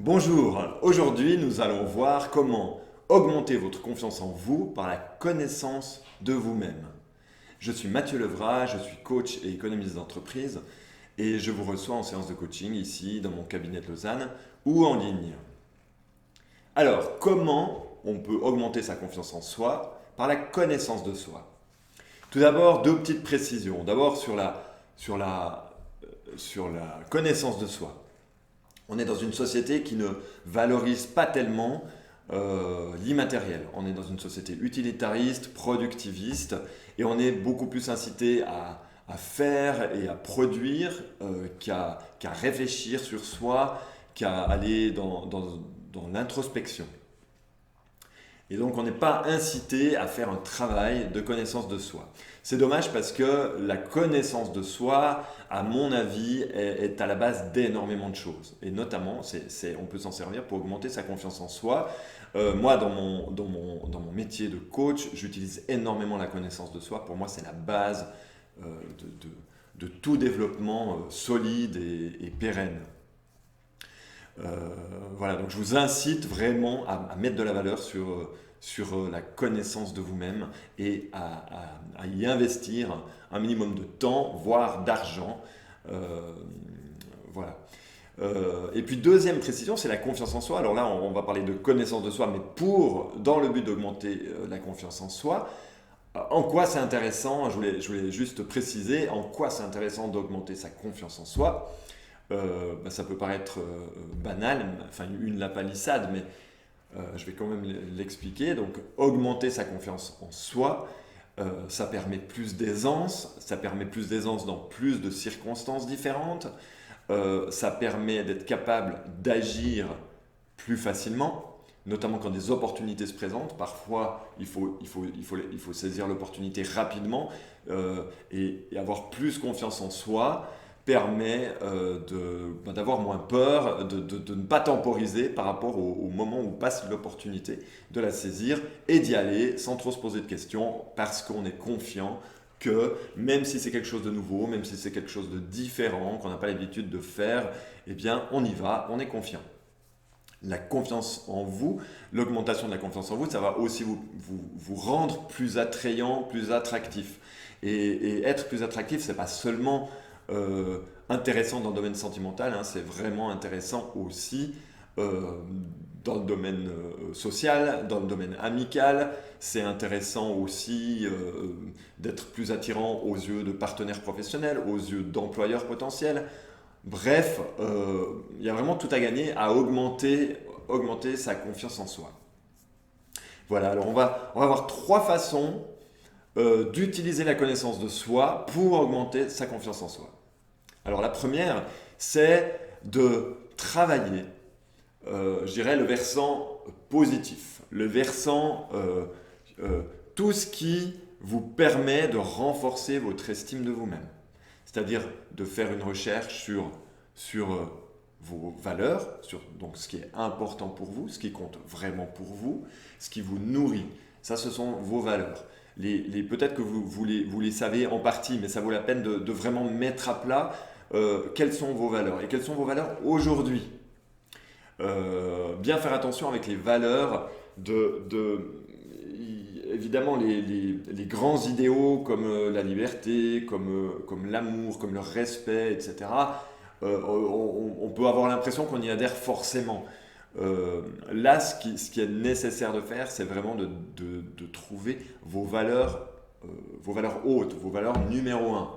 Bonjour, aujourd'hui nous allons voir comment augmenter votre confiance en vous par la connaissance de vous-même. Je suis Mathieu Levrat, je suis coach et économiste d'entreprise et je vous reçois en séance de coaching ici dans mon cabinet de Lausanne ou en ligne. Alors, comment on peut augmenter sa confiance en soi par la connaissance de soi? Tout d'abord, deux petites précisions. D'abord sur la connaissance de soi. On est dans une société qui ne valorise pas tellement l'immatériel. On est dans une société utilitariste, productiviste, et on est beaucoup plus incité à faire et à produire qu'à réfléchir sur soi, qu'à aller dans l'introspection. Et donc on n'est pas incité à faire un travail de connaissance de soi. C'est dommage parce que la connaissance de soi, à mon avis, est à la base d'énormément de choses. Et notamment, on peut s'en servir pour augmenter sa confiance en soi. Moi, dans mon métier de coach, j'utilise énormément la connaissance de soi. Pour moi, c'est la base de tout développement solide et pérenne. Voilà, donc je vous incite vraiment à mettre de la valeur sur la connaissance de vous-même et à y investir un minimum de temps, voire d'argent. Voilà. Et puis deuxième précision, c'est la confiance en soi. Alors là, on va parler de connaissance de soi, mais dans le but d'augmenter la confiance en soi. En quoi c'est intéressant, je voulais juste préciser en quoi c'est intéressant d'augmenter sa confiance en soi. Ça peut paraître banal, enfin une lapalissade, mais je vais quand même l'expliquer. Donc, augmenter sa confiance en soi, ça permet plus d'aisance, dans plus de circonstances différentes, ça permet d'être capable d'agir plus facilement, notamment quand des opportunités se présentent. Parfois, il faut saisir l'opportunité rapidement et avoir plus confiance en soi permet d'avoir moins peur, de ne pas temporiser par rapport au moment où passe l'opportunité, de la saisir et d'y aller sans trop se poser de questions parce qu'on est confiant que même si c'est quelque chose de nouveau, même si c'est quelque chose de différent, qu'on n'a pas l'habitude de faire, eh bien on y va, on est confiant. La confiance en vous, l'augmentation de la confiance en vous, ça va aussi vous rendre plus attrayant, plus attractif. Et être plus attractif, c'est pas seulement intéressant dans le domaine sentimental, c'est vraiment intéressant aussi dans le domaine social, dans le domaine amical. C'est intéressant aussi d'être plus attirant aux yeux de partenaires professionnels, aux yeux d'employeurs potentiels. Bref, il y a vraiment tout à gagner à augmenter sa confiance en soi. Voilà, alors on va avoir trois façons d'utiliser la connaissance de soi pour augmenter sa confiance en soi. Alors la première, c'est de travailler, je dirais, le versant positif, le versant, tout ce qui vous permet de renforcer votre estime de vous-même. C'est-à-dire de faire une recherche sur vos valeurs, sur donc ce qui est important pour vous, ce qui compte vraiment pour vous, ce qui vous nourrit. Ça, ce sont vos valeurs. Peut-être que vous les savez en partie, mais ça vaut la peine de vraiment mettre à plat quelles sont vos valeurs et quelles sont vos valeurs aujourd'hui. Bien faire attention avec les valeurs évidemment les grands idéaux comme la liberté, comme l'amour, comme le respect, etc. On peut avoir l'impression qu'on y adhère forcément. Là, ce qui est nécessaire de faire, c'est vraiment de trouver vos valeurs hautes, vos valeurs numéro un.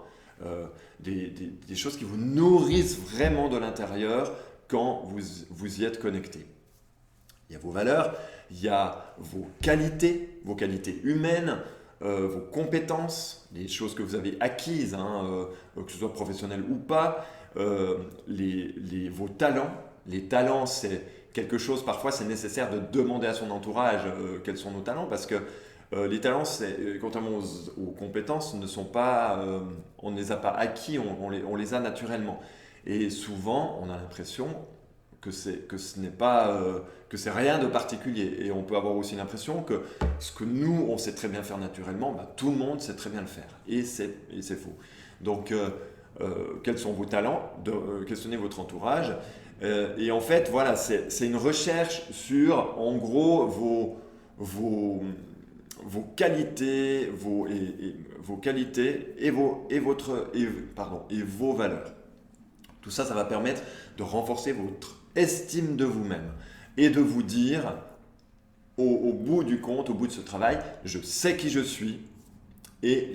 Des choses qui vous nourrissent vraiment de l'intérieur quand vous y êtes connecté. Il y a vos valeurs, il y a vos qualités humaines, vos compétences, les choses que vous avez acquises, que ce soit professionnel ou pas, vos talents. Les talents, c'est quelque chose, parfois c'est nécessaire de demander à son entourage quels sont nos talents, parce que les talents, contrairement aux compétences, ne sont pas, on ne les a pas acquis, on les a naturellement. Et souvent, on a l'impression que ce n'est pas, que c'est rien de particulier. Et on peut avoir aussi l'impression que ce que nous, on sait très bien faire naturellement, tout le monde sait très bien le faire. Et c'est faux. Donc, quels sont vos talents, de questionner votre entourage. Et en fait, voilà, c'est une recherche sur, en gros, vos, vos qualités, vos qualités et vos valeurs. Tout ça, ça va permettre de renforcer votre estime de vous-même et de vous dire, au bout du compte, au bout de ce travail, je sais qui je suis et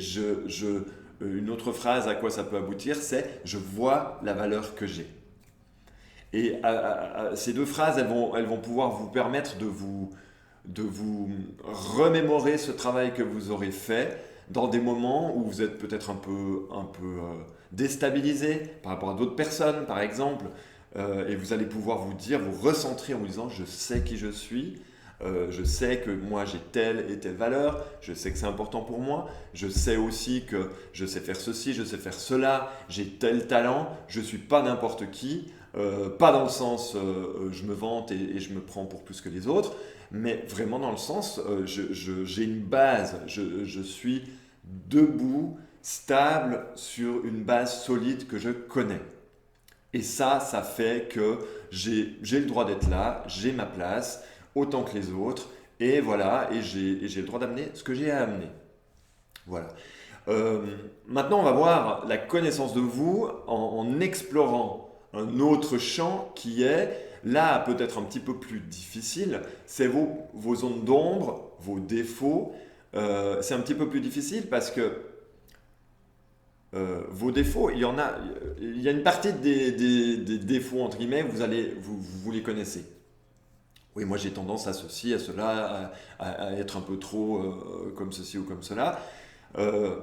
une autre phrase à quoi ça peut aboutir, c'est je vois la valeur que j'ai. Et ces deux phrases, elles vont pouvoir vous permettre de vous remémorer ce travail que vous aurez fait dans des moments où vous êtes peut-être un peu déstabilisé par rapport à d'autres personnes, par exemple, et vous allez pouvoir vous dire, vous recentrer en vous disant, je sais qui je suis, je sais que moi j'ai telle et telle valeur, je sais que c'est important pour moi, je sais aussi que je sais faire ceci, je sais faire cela, j'ai tel talent, je ne suis pas n'importe qui, pas dans le sens je me vante et je me prends pour plus que les autres, mais vraiment dans le sens j'ai une base, je suis debout, stable sur une base solide que je connais. Et ça fait que j'ai le droit d'être là, j'ai ma place, autant que les autres, et voilà, et j'ai le droit d'amener ce que j'ai à amener. Voilà. Maintenant, on va voir la connaissance de vous en explorant un autre champ qui est, là, peut-être un petit peu plus difficile, c'est vos zones d'ombre, vos défauts. C'est un petit peu plus difficile parce que vos défauts, il y a une partie des défauts, entre guillemets, vous les connaissez. Oui, moi j'ai tendance à ceci, à cela, à être un peu trop comme ceci ou comme cela.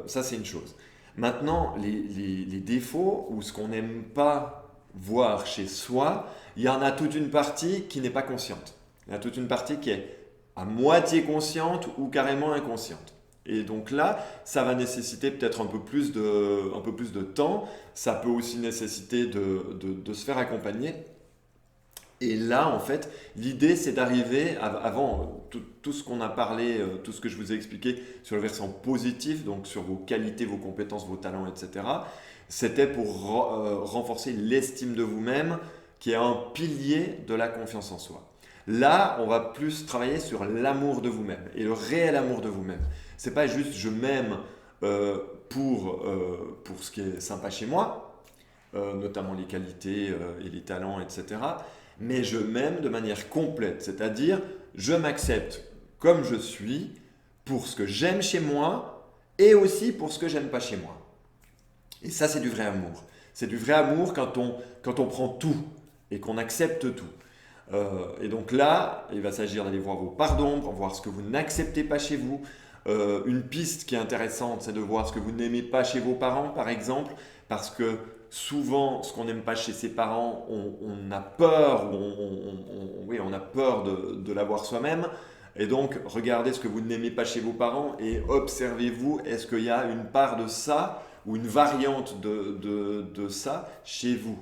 Ça, c'est une chose. Maintenant, les défauts ou ce qu'on n'aime pas voir chez soi, il y en a toute une partie qui n'est pas consciente. Il y en a toute une partie qui est à moitié consciente ou carrément inconsciente. Et donc là, ça va nécessiter peut-être un peu plus de temps. Ça peut aussi nécessiter de se faire accompagner. Et là, en fait, l'idée, c'est d'arriver, avant tout ce qu'on a parlé, tout ce que je vous ai expliqué sur le versant positif, donc sur vos qualités, vos compétences, vos talents, etc., c'était pour renforcer l'estime de vous-même, qui est un pilier de la confiance en soi. Là, on va plus travailler sur l'amour de vous-même et le réel amour de vous-même. C'est pas juste je m'aime pour ce qui est sympa chez moi, notamment les qualités et les talents, etc. Mais je m'aime de manière complète, c'est-à-dire je m'accepte comme je suis pour ce que j'aime chez moi et aussi pour ce que j'aime pas chez moi. Et ça, c'est du vrai amour. C'est du vrai amour quand on prend tout et qu'on accepte tout. Et donc là, il va s'agir d'aller voir vos parts d'ombre, voir ce que vous n'acceptez pas chez vous. Une piste qui est intéressante, c'est de voir ce que vous n'aimez pas chez vos parents, par exemple, parce que souvent, ce qu'on n'aime pas chez ses parents, on a peur, oui, on a peur de l'avoir soi-même. Et donc, regardez ce que vous n'aimez pas chez vos parents et observez-vous, est-ce qu'il y a une part de ça ou une variante de ça chez vous.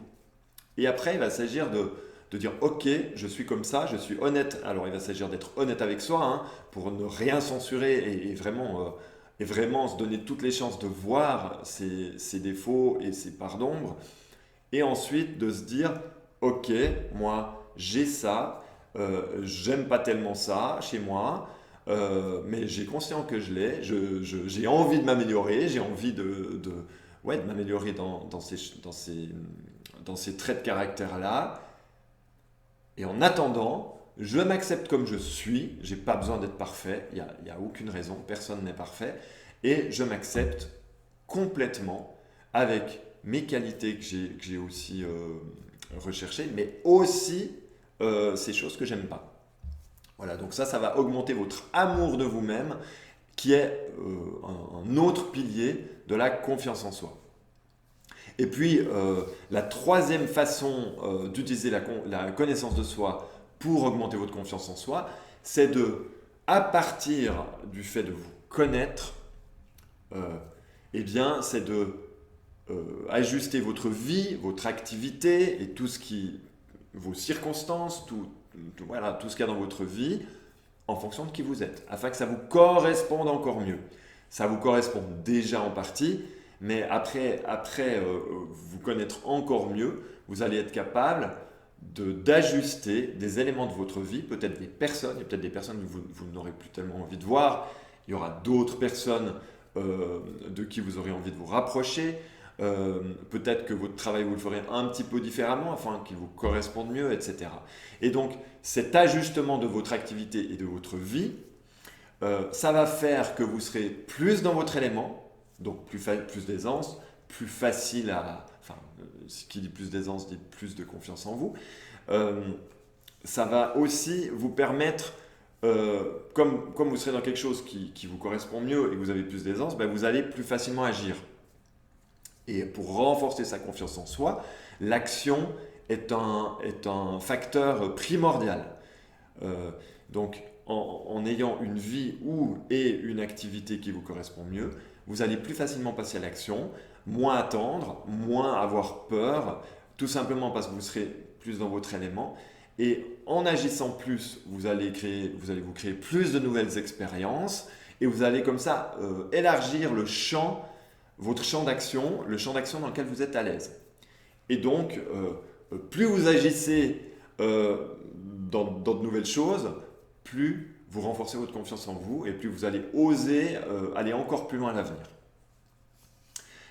Et après, il va s'agir de dire ok, je suis comme ça, je suis honnête. Alors il va s'agir d'être honnête avec soi hein, pour ne rien censurer et vraiment se donner toutes les chances de voir ses défauts et ses parts d'ombre. Et ensuite de se dire ok, moi j'ai ça, j'aime pas tellement ça chez moi. Mais j'ai conscience que je l'ai, j'ai envie de m'améliorer, j'ai envie ouais, de m'améliorer dans ces traits de caractère-là. Et en attendant, je m'accepte comme je suis, j'ai pas besoin d'être parfait, il n'y a aucune raison, personne n'est parfait, et je m'accepte complètement avec mes qualités que j'ai aussi recherchées, mais aussi ces choses que j'aime pas. Voilà, donc ça va augmenter votre amour de vous-même, qui est un autre pilier de la confiance en soi. Et puis, la troisième façon d'utiliser la connaissance de soi pour augmenter votre confiance en soi, c'est à partir du fait de vous connaître, eh bien, c'est de ajuster votre vie, votre activité et vos circonstances, voilà, tout ce qu'il y a dans votre vie en fonction de qui vous êtes, afin que ça vous corresponde encore mieux. Ça vous correspond déjà en partie, Mais après vous connaître encore mieux, vous allez être capable d'ajuster des éléments de votre vie, peut-être des personnes, il y a peut-être des personnes que vous n'aurez plus tellement envie de voir, il y aura d'autres personnes de qui vous aurez envie de vous rapprocher, peut-être que votre travail vous le ferez un petit peu différemment afin qu'il vous corresponde mieux, etc. Et donc cet ajustement de votre activité et de votre vie, ça va faire que vous serez plus dans votre élément, donc plus d'aisance, plus facile à... Enfin, ce qui dit plus d'aisance dit plus de confiance en vous. Euh, Ça va aussi vous permettre, comme vous serez dans quelque chose qui vous correspond mieux et que vous avez plus d'aisance, ben vous allez plus facilement agir. Et pour renforcer sa confiance en soi, l'action est un facteur primordial. Euh, donc, en ayant une vie et une activité qui vous correspond mieux, vous allez plus facilement passer à l'action, moins attendre, moins avoir peur, tout simplement parce que vous serez plus dans votre élément. Et en agissant plus, vous allez vous créer plus de nouvelles expériences et vous allez comme ça élargir votre champ d'action, le champ d'action dans lequel vous êtes à l'aise. Et donc, plus vous agissez dans de nouvelles choses, plus vous renforcez votre confiance en vous et plus vous allez oser aller encore plus loin à l'avenir.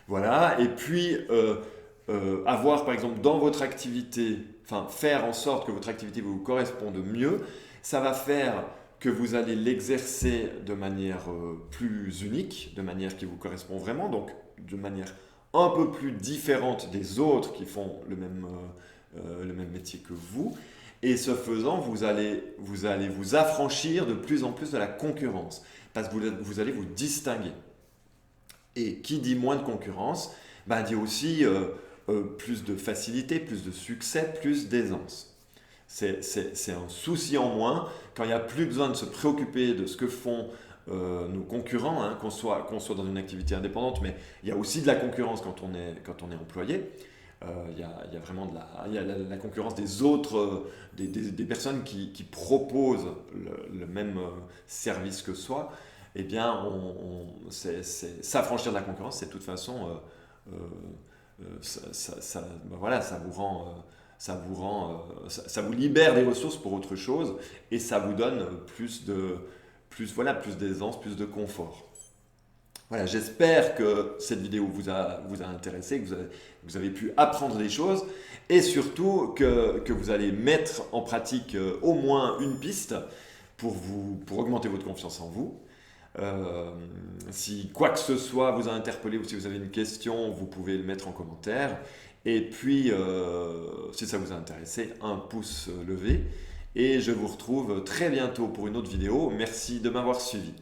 Voilà, et puis avoir par exemple dans votre activité, enfin faire en sorte que votre activité vous corresponde mieux, ça va faire que vous allez l'exercer de manière plus unique, de manière qui vous correspond vraiment, donc de manière un peu plus différente des autres qui font le même métier que vous. Et ce faisant, vous allez vous affranchir de plus en plus de la concurrence, parce que vous allez vous distinguer. Et qui dit moins de concurrence, ben, dit aussi plus de facilité, plus de succès, plus d'aisance. C'est un souci en moins quand il n'y a plus besoin de se préoccuper de ce que font nos concurrents, hein, qu'on soit dans une activité indépendante, mais il y a aussi de la concurrence quand on est employé. Il y a vraiment la concurrence des autres, des personnes qui proposent le même service que soi. Eh bien, s'affranchir de la concurrence, c'est de toute façon, ben voilà, ça vous libère des ressources pour autre chose et ça vous donne plus d'aisance, plus de confort. Voilà, j'espère que cette vidéo vous a intéressé, que vous avez pu apprendre des choses et surtout que vous allez mettre en pratique au moins une piste pour augmenter votre confiance en vous. Si quoi que ce soit vous a interpellé ou si vous avez une question, vous pouvez le mettre en commentaire. Et puis, si ça vous a intéressé, un pouce levé. Et je vous retrouve très bientôt pour une autre vidéo. Merci de m'avoir suivi.